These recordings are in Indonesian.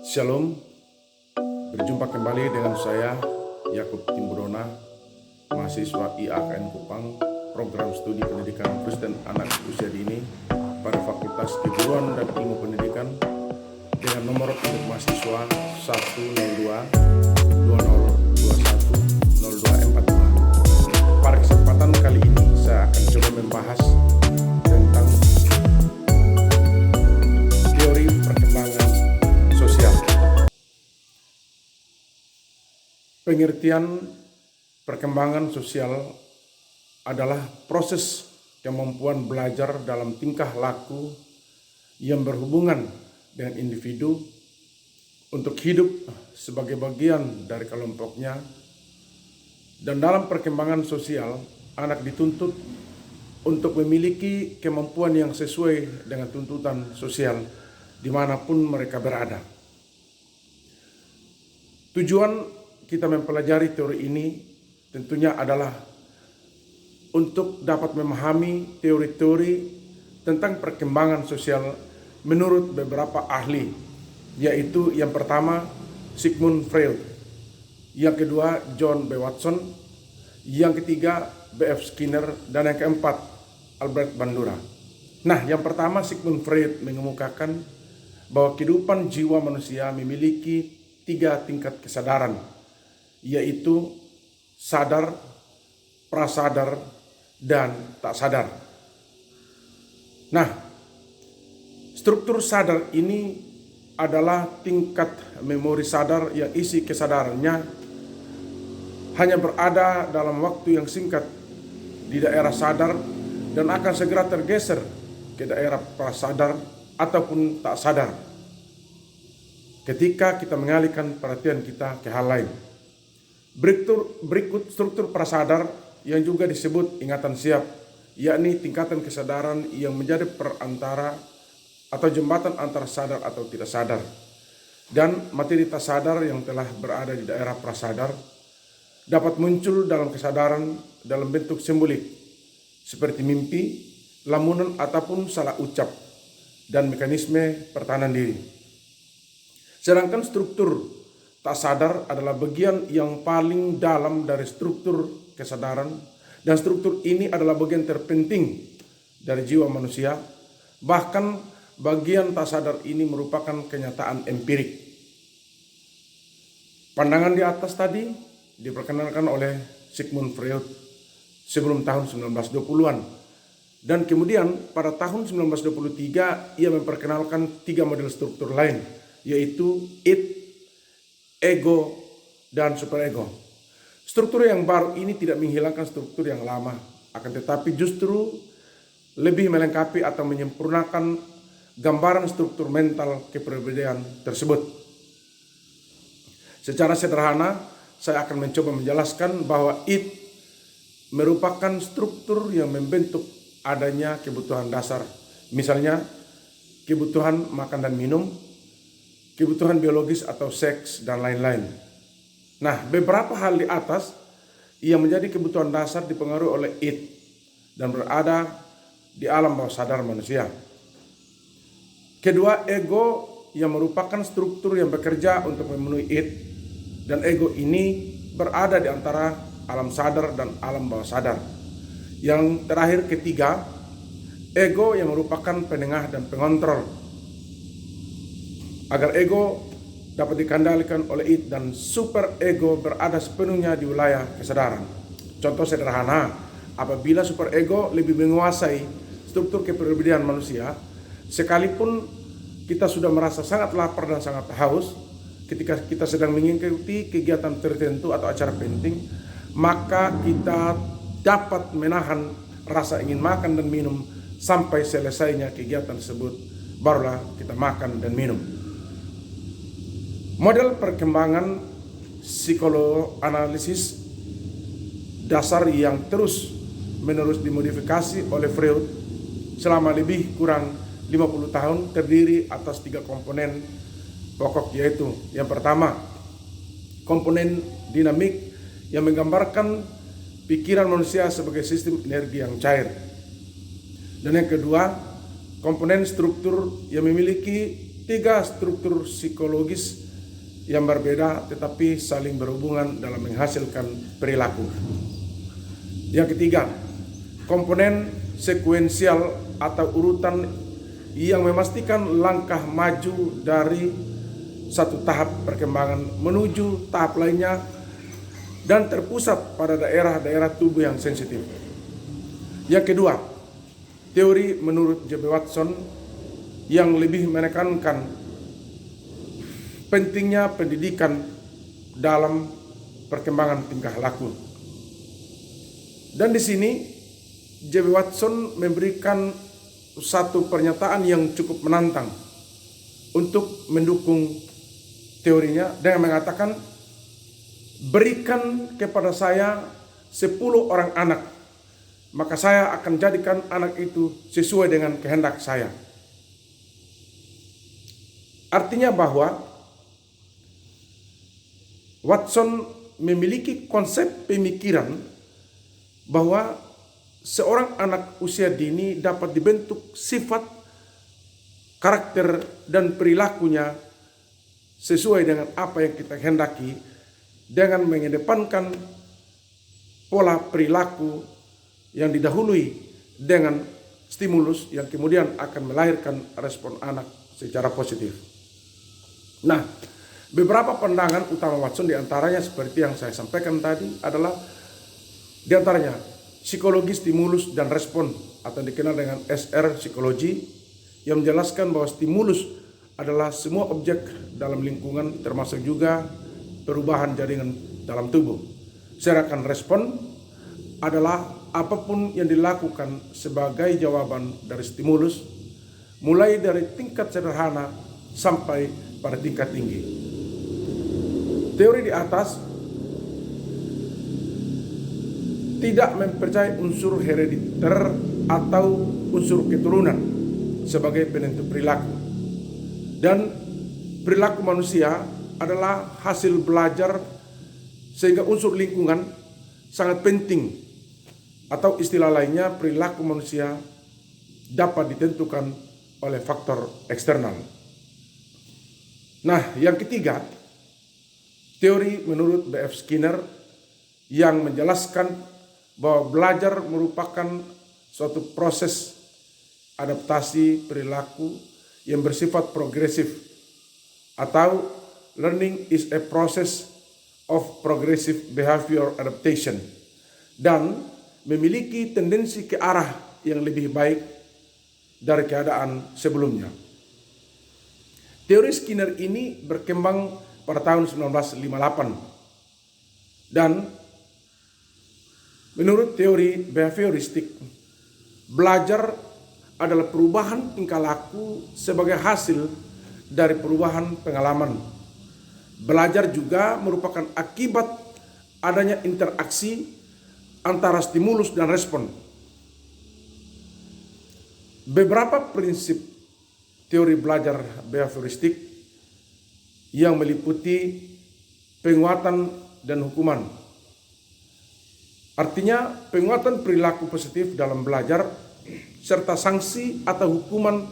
Shalom, berjumpa kembali dengan saya Yakub Timbudona, mahasiswa IAKN Kupang, program studi pendidikan Kristen anak usia dini pada Fakultas Keguruan dan Ilmu Pendidikan dengan nomor untuk mahasiswa 102 2021 0242. Pada kesempatan kali ini saya akan coba membahas tentang teori perkembangan sosial. Pengertian perkembangan sosial adalah proses kemampuan belajar dalam tingkah laku yang berhubungan dengan individu untuk hidup sebagai bagian dari kelompoknya. Dan dalam perkembangan sosial, anak dituntut untuk memiliki kemampuan yang sesuai dengan tuntutan sosial dimanapun mereka berada. Tujuan kita mempelajari teori ini tentunya adalah untuk dapat memahami teori-teori tentang perkembangan sosial menurut beberapa ahli, yaitu yang pertama Sigmund Freud, yang kedua John B. Watson, yang ketiga B.F. Skinner, dan yang keempat Albert Bandura. Nah, yang pertama Sigmund Freud mengemukakan bahwa kehidupan jiwa manusia memiliki 3 tingkat kesadaran, yaitu sadar, prasadar, dan tak sadar. Nah, struktur sadar ini adalah tingkat memori sadar yang isi kesadarannya hanya berada dalam waktu yang singkat di daerah sadar dan akan segera tergeser ke daerah prasadar ataupun tak sadar ketika kita mengalihkan perhatian kita ke hal lain. Berikut struktur prasadar yang juga disebut ingatan siap, yakni tingkatan kesadaran yang menjadi perantara atau jembatan antara sadar atau tidak sadar, dan materi tak sadar yang telah berada di daerah prasadar dapat muncul dalam kesadaran dalam bentuk simbolik seperti mimpi, lamunan ataupun salah ucap dan mekanisme pertahanan diri. Sedangkan struktur tak sadar adalah bagian yang paling dalam dari struktur kesadaran, dan struktur ini adalah bagian terpenting dari jiwa manusia. Bahkan bagian tak sadar ini merupakan kenyataan empirik. Pandangan di atas tadi diperkenalkan oleh Sigmund Freud sebelum tahun 1920-an. Dan kemudian pada tahun 1923 ia memperkenalkan 3 model struktur lain, yaitu id, ego, dan superego. Struktur yang baru ini tidak menghilangkan struktur yang lama, akan tetapi justru lebih melengkapi atau menyempurnakan gambaran struktur mental kepribadian tersebut. Secara sederhana, saya akan mencoba menjelaskan bahwa id merupakan struktur yang membentuk adanya kebutuhan dasar, misalnya kebutuhan makan dan minum, kebutuhan biologis atau seks, dan lain-lain. Nah, beberapa hal di atas yang menjadi kebutuhan dasar dipengaruhi oleh id dan berada di alam bawah sadar manusia. Kedua, ego yang merupakan struktur yang bekerja untuk memenuhi id, dan ego ini berada di antara alam sadar dan alam bawah sadar. Yang terakhir, ketiga, ego yang merupakan penengah dan pengontrol agar ego dapat dikendalikan oleh id, dan super ego berada sepenuhnya di wilayah kesadaran. Contoh sederhana, apabila super ego lebih menguasai struktur kepribadian manusia, sekalipun kita sudah merasa sangat lapar dan sangat haus ketika kita sedang mengikuti kegiatan tertentu atau acara penting, maka kita dapat menahan rasa ingin makan dan minum sampai selesainya kegiatan tersebut, barulah kita makan dan minum. Model perkembangan psikoanalisis dasar yang terus menerus dimodifikasi oleh Freud selama lebih kurang 50 tahun terdiri atas 3 komponen pokok, yaitu yang pertama, komponen dinamik yang menggambarkan pikiran manusia sebagai sistem energi yang cair. Dan yang kedua, komponen struktur yang memiliki tiga struktur psikologis yang berbeda tetapi saling berhubungan dalam menghasilkan perilaku. Yang ketiga, komponen sekuensial atau urutan yang memastikan langkah maju dari satu tahap perkembangan menuju tahap lainnya dan terpusat pada daerah-daerah tubuh yang sensitif. Yang kedua, teori menurut J.B. Watson yang lebih menekankan pentingnya pendidikan dalam perkembangan tingkah laku. Dan di sini J.B. Watson memberikan satu pernyataan yang cukup menantang untuk mendukung teorinya dengan mengatakan, berikan kepada saya 10 orang anak, maka saya akan jadikan anak itu sesuai dengan kehendak saya. Artinya bahwa Watson memiliki konsep pemikiran bahwa seorang anak usia dini dapat dibentuk sifat, karakter, dan perilakunya sesuai dengan apa yang kita hendaki dengan mengedepankan pola perilaku yang didahului dengan stimulus yang kemudian akan melahirkan respon anak secara positif. Nah, beberapa pandangan utama Watson diantaranya seperti yang saya sampaikan tadi adalah diantaranya psikologi stimulus dan respon atau dikenal dengan SR psikologi yang menjelaskan bahwa stimulus adalah semua objek dalam lingkungan termasuk juga perubahan jaringan dalam tubuh. Sedangkan respon adalah apapun yang dilakukan sebagai jawaban dari stimulus mulai dari tingkat sederhana sampai pada tingkat tinggi. Teori di atas tidak mempercayai unsur herediter atau unsur keturunan sebagai penentu perilaku. Dan perilaku manusia adalah hasil belajar sehingga unsur lingkungan sangat penting, atau istilah lainnya perilaku manusia dapat ditentukan oleh faktor eksternal. Nah, yang ketiga, teori menurut B.F. Skinner yang menjelaskan bahwa belajar merupakan suatu proses adaptasi perilaku yang bersifat progresif, atau learning is a process of progressive behavior adaptation, dan memiliki tendensi ke arah yang lebih baik dari keadaan sebelumnya. Teori Skinner ini berkembang pada tahun 1958 dan menurut teori behavioristik, belajar adalah perubahan tingkah laku sebagai hasil dari perubahan pengalaman. Belajar juga merupakan akibat adanya interaksi antara stimulus dan respon. Beberapa prinsip teori belajar behavioristik yang meliputi penguatan dan hukuman. Artinya penguatan perilaku positif dalam belajar serta sanksi atau hukuman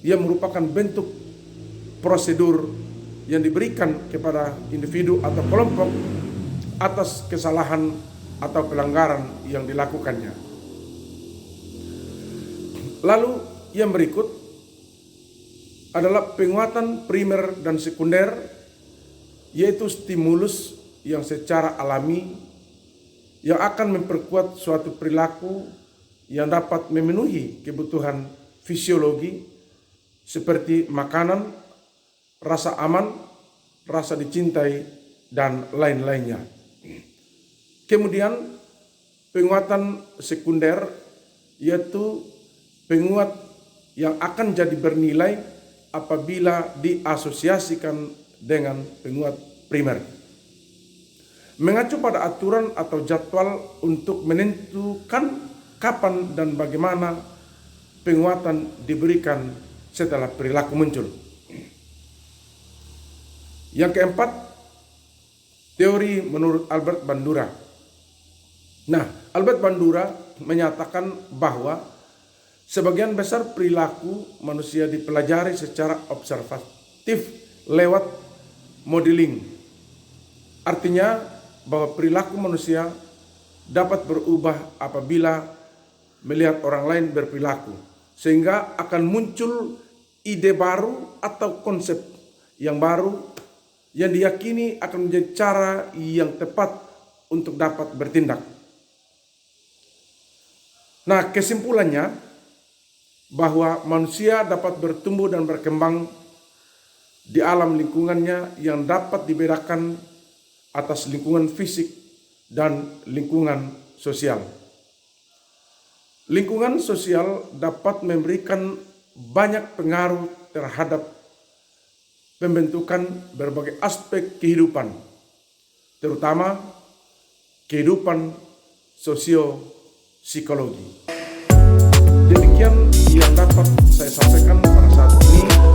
yang merupakan bentuk prosedur yang diberikan kepada individu atau kelompok atas kesalahan atau pelanggaran yang dilakukannya. Lalu yang berikut adalah penguatan primer dan sekunder, yaitu stimulus yang secara alami yang akan memperkuat suatu perilaku yang dapat memenuhi kebutuhan fisiologi seperti makanan, rasa aman, rasa dicintai, dan lain-lainnya. Kemudian penguatan sekunder yaitu penguat yang akan jadi bernilai apabila diasosiasikan dengan penguat primer. Mengacu pada aturan atau jadwal untuk menentukan kapan dan bagaimana penguatan diberikan setelah perilaku muncul. Yang keempat, teori menurut Albert Bandura. Nah, Albert Bandura menyatakan bahwa Sebagian besar perilaku manusia dipelajari secara observatif lewat modeling. Artinya bahwa perilaku manusia dapat berubah apabila melihat orang lain berperilaku, sehingga akan muncul ide baru atau konsep yang baru yang diyakini akan menjadi cara yang tepat untuk dapat bertindak. Nah, kesimpulannya bahwa manusia dapat bertumbuh dan berkembang di alam lingkungannya yang dapat dibedakan atas lingkungan fisik dan lingkungan sosial. Lingkungan sosial dapat memberikan banyak pengaruh terhadap pembentukan berbagai aspek kehidupan, terutama kehidupan sosio-psikologi. Demikian yang dapat saya sampaikan pada saat ini.